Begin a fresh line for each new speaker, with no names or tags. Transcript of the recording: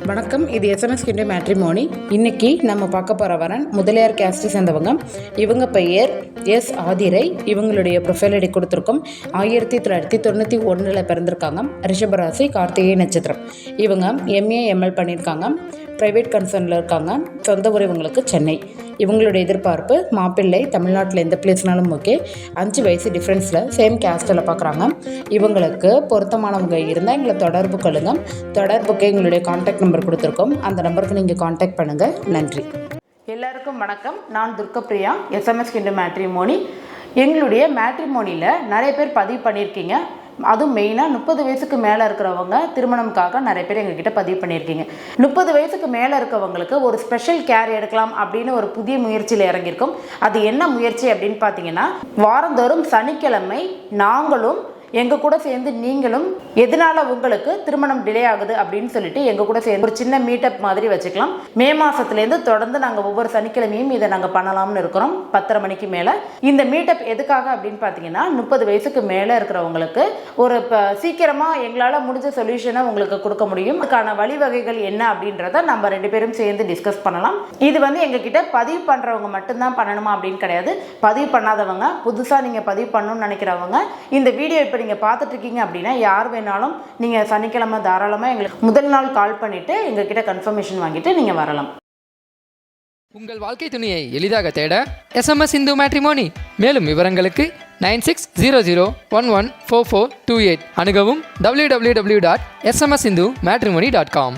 வணக்கம். இது SMS கிண்டி matrimony. இன்னைக்கு நம்ம பார்க்க போகிற வரன் முதலியார் கேஸ்ட்டை சேர்ந்தவங்க. இவங்க பெயர் எஸ் ஆதிரை. இவங்களுடைய ப்ரொஃபைல் ஐடி கொடுத்துருக்கோம். 1991 பிறந்திருக்காங்க. ரிஷபராசி, கார்த்திகை நட்சத்திரம். இவங்க MA ML பண்ணியிருக்காங்க. ப்ரைவேட் கன்சர்னில் இருக்காங்க. சொந்த ஊர் இவங்களுக்கு சென்னை. இவங்களுடைய எதிர்பார்ப்பு மாப்பிள்ளை, தமிழ்நாட்டில் எந்த பிளேஸ்னாலும் ஓகே. 5 வயசு டிஃப்ரென்ஸில் சேம் கேஸ்ட்டில் பார்க்குறாங்க. இவங்களுக்கு பொருத்தமானவங்க இருந்தால் எங்களை தொடர்பு கொள்ளுங்க. தொடர்புக்கு எங்களுடைய கான்டாக்ட் நம்பர் கொடுத்துருக்கோம். அந்த நம்பருக்கு நீங்கள் கான்டாக்ட் பண்ணுங்கள். நன்றி. எல்லாருக்கும் வணக்கம். நான் துர்கப்பிரியா, SMS கிண்டு மேட்ரிமோனி. எங்களுடைய மேட்ரிமோனியில் நிறைய பேர் பதிவு பண்ணியிருக்கீங்க. அதுவும் மெயினாக 30 வயசுக்கு மேலே இருக்கிறவங்க திருமணம்காக நிறைய பேர் எங்ககிட்ட பதிவு பண்ணியிருக்கீங்க. 30 வயசுக்கு மேலே இருக்கவங்களுக்கு ஒரு ஸ்பெஷல் கேர் எடுக்கலாம் அப்படின்னு ஒரு புதிய முயற்சியில் இறங்கியிருக்கோம். அது என்ன முயற்சி அப்படின்னு பார்த்தீங்கன்னா, வாரந்தோறும் சனிக்கிழமை நாங்களும் எங்கள் கூட சேர்ந்து நீங்களும் எதனால உங்களுக்கு திருமணம் டிலே ஆகுது அப்படின்னு சொல்லிட்டு எங்கள் கூட சேர்ந்து ஒரு சின்ன மீட்டப் மாதிரி வச்சுக்கலாம். மே மாதத்துலேருந்து தொடர்ந்து நாங்கள் ஒவ்வொரு சனிக்கிழமையும் இதை நாங்கள் பண்ணலாம்னு இருக்கிறோம். 10:30 மணிக்கு மேலே. இந்த மீட்டப் எதுக்காக அப்படின்னு பார்த்தீங்கன்னா, 30 வயசுக்கு மேலே இருக்கிறவங்களுக்கு ஒரு சீக்கிரமாக எங்களால் முடிஞ்ச சொல்யூஷனை உங்களுக்கு கொடுக்க முடியும். அதுக்கான வழிவகைகள் என்ன அப்படின்றத நம்ம 2 பேரும் சேர்ந்து டிஸ்கஸ் பண்ணலாம். இது எங்ககிட்ட பதிவு பண்ணுறவங்க மட்டும்தான் பண்ணணுமா அப்படின்னு கிடையாது. பதிவு பண்ணாதவங்க, புதுசாக நீங்கள் பதிவு பண்ணணும்னு நினைக்கிறவங்க, இந்த வீடியோ இப்போ நீங்கள் பார்த்துட்டு இருக்கீங்க அப்படின்னா யார் வேணாலும் நீங்கள் சனிக்கிழமை தாராளமாக எங்களுக்கு முதல் நாள் கால் பண்ணிவிட்டு எங்ககிட்ட கன்ஃபர்மேஷன் வாங்கிட்டு நீங்கள் வரலாம்.
உங்கள் வாழ்க்கை துணையை எளிதாக தேட SMS இந்து மேட்ரிமோனி. மேலும் விவரங்களுக்கு 9600114428 அணுகவும் www.smsindumatrimony.com.